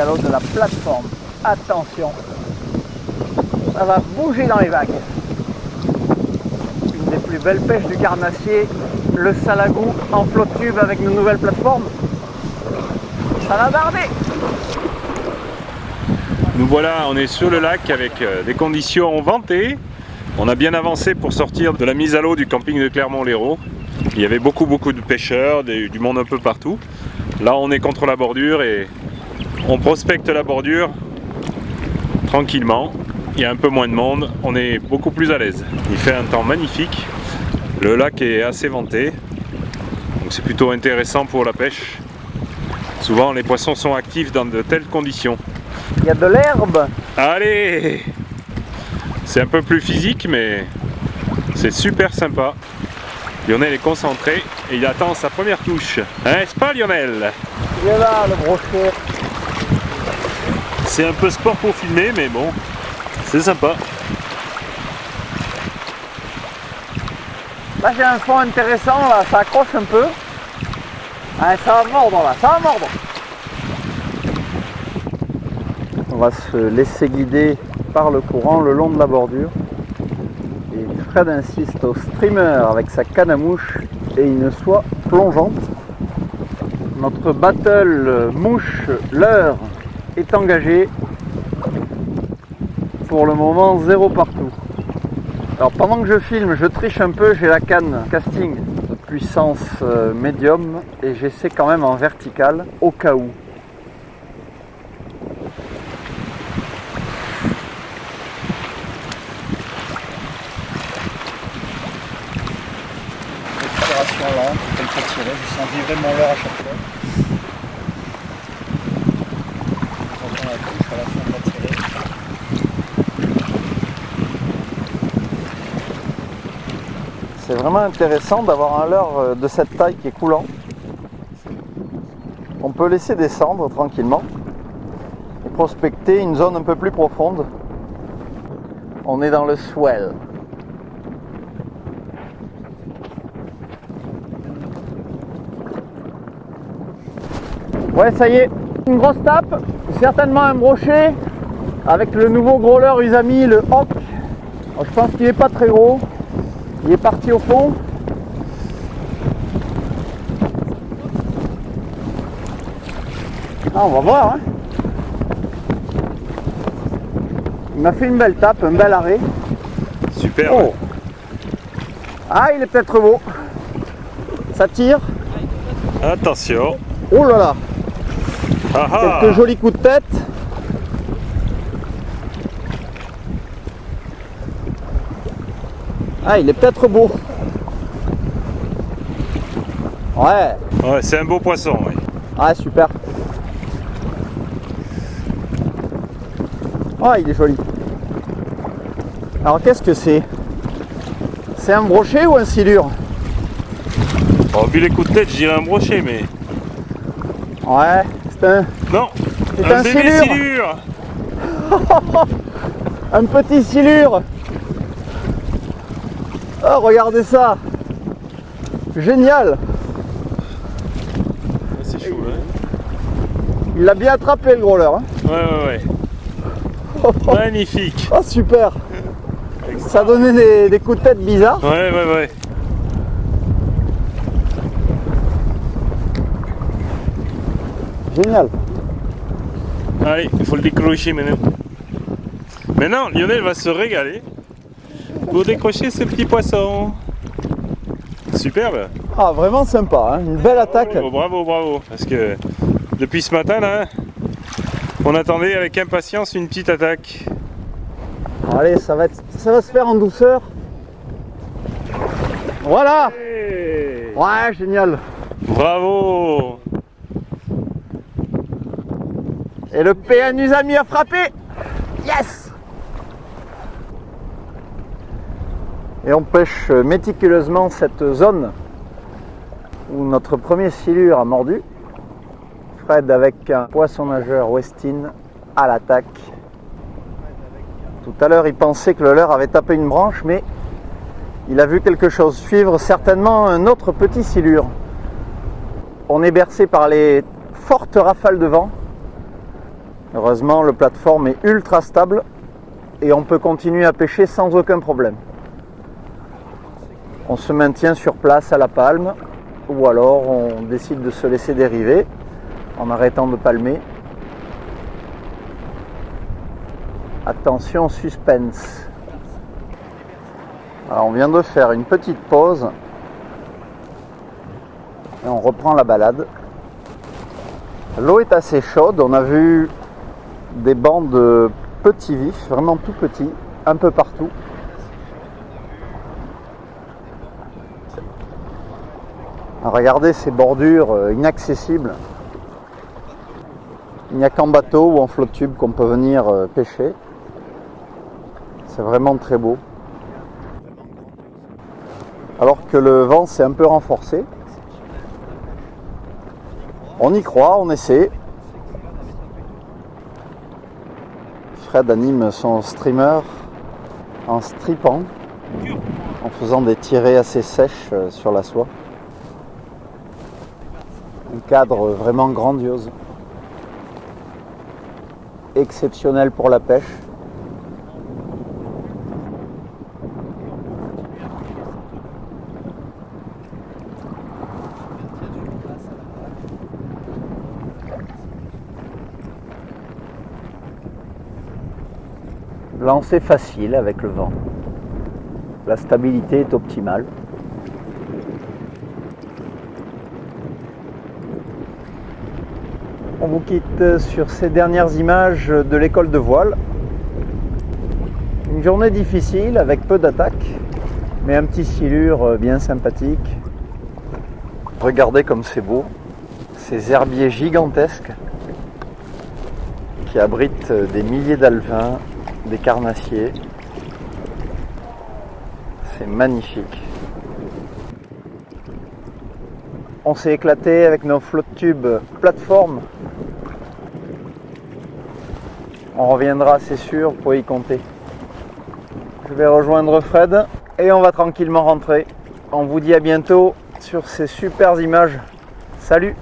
à l'eau de la plateforme. Attention, ça va bouger dans les vagues. Une des plus belles pêches du carnassier, le salagou en flotte tube avec nos nouvelles plateformes. Ça va barder. Nous voilà, on est sur le lac avec des conditions ventées. On a bien avancé pour sortir de la mise à l'eau du camping de Clermont-Lérault. Il y avait beaucoup de pêcheurs, du monde un peu partout. Là on est contre la bordure et on prospecte la bordure tranquillement. Il y a un peu moins de monde, on est beaucoup plus à l'aise. Il fait un temps magnifique, le lac est assez venté, donc c'est plutôt intéressant pour la pêche. Souvent les poissons sont actifs dans de telles conditions. Il y a de l'herbe. Allez! C'est un peu plus physique mais c'est super sympa. Lionel est concentré et il attend sa première touche. N'est-ce pas Lionel? Il est là le brochet. C'est un peu sport pour filmer mais bon, c'est sympa. Là j'ai un fond intéressant, là, ça accroche un peu. Allez, ça va mordre là, ça va mordre. On va se laisser guider par le courant le long de la bordure. Et Fred insiste au streamer avec sa canne à mouche et une soie plongeante. Notre battle mouche leurre est engagé. Pour le moment, 0 partout. Alors pendant que je filme, je triche un peu, j'ai la canne casting puissance médium et j'essaie quand même en vertical au cas où. Respiration lente, comme ça tirer, je sens vibrer mon leurre à chaque fois. J'entends la touche à la fin de la tirée. C'est vraiment intéressant d'avoir un leurre de cette taille qui est coulant. On peut laisser descendre tranquillement et prospecter une zone un peu plus profonde. On est dans le swell. Ouais, ça y est, une grosse tape, certainement un brochet avec le nouveau gros leurre Usami, le Hawk. Alors, je pense qu'il n'est pas très gros. Il est parti au fond. Ah, on va voir. Hein. Il m'a fait une belle tape, un bel arrêt. Super. Oh. Ah, il est peut-être beau. Ça tire. Attention. Oh là là. Ah ah. Quelques jolis coups de tête. Ah, il est peut-être beau. Ouais. Ouais, c'est un beau poisson. Oui. Ah, super. Ah, il est joli. Alors, qu'est-ce que c'est? C'est un brochet ou un silure? Bon, vu les coups de tête, je dirais un brochet, mais... Ouais, c'est un... Non, c'est un bébé silure. silure. Un petit silure. Oh, regardez ça. Génial. C'est chaud, hein. Il l'a bien attrapé, le gros leurre. Hein. Ouais. Magnifique. Oh, super. Ça donnait des coups de tête bizarres. Ouais. Génial. Allez, il faut le décrocher maintenant. Maintenant, Lionel va se régaler pour décrocher ce petit poisson. Superbe. Ah, vraiment sympa, hein. Une belle attaque. Bravo. Parce que depuis ce matin, là, on attendait avec impatience une petite attaque. Allez, ça va se faire en douceur. Voilà. Hey. Ouais, génial. Bravo. Et le PN Usami a frappé. Yes. Et on pêche méticuleusement cette zone où notre premier silure a mordu. Fred avec un poisson nageur Westin à l'attaque. Tout à l'heure, il pensait que le leurre avait tapé une branche, mais il a vu quelque chose suivre, certainement un autre petit silure. On est bercé par les fortes rafales de vent. Heureusement, le plateforme est ultra stable et on peut continuer à pêcher sans aucun problème. On se maintient sur place à la palme ou alors on décide de se laisser dériver en arrêtant de palmer. Attention, suspense. Alors on vient de faire une petite pause et on reprend la balade. L'eau est assez chaude, on a vu des bancs de petits vifs, vraiment tout petits, un peu partout. Regardez ces bordures inaccessibles. Il n'y a qu'en bateau ou en flotte tube qu'on peut venir pêcher. C'est vraiment très beau. Alors que le vent s'est un peu renforcé. On y croit, on essaie. Fred anime son streamer en strippant, en faisant des tirées assez sèches sur la soie. Un cadre vraiment grandiose. Exceptionnel pour la pêche. Lancer facile avec le vent. La stabilité est optimale. On vous quitte sur ces dernières images de l'école de voile. Une journée difficile avec peu d'attaques, mais un petit silure bien sympathique. Regardez comme c'est beau, ces herbiers gigantesques qui abritent des milliers d'alevins, des carnassiers. C'est magnifique. On s'est éclaté avec nos flotte tubes plateforme. On reviendra, c'est sûr, pour y compter. Je vais rejoindre Fred et on va tranquillement rentrer. On vous dit à bientôt sur ces super images. Salut!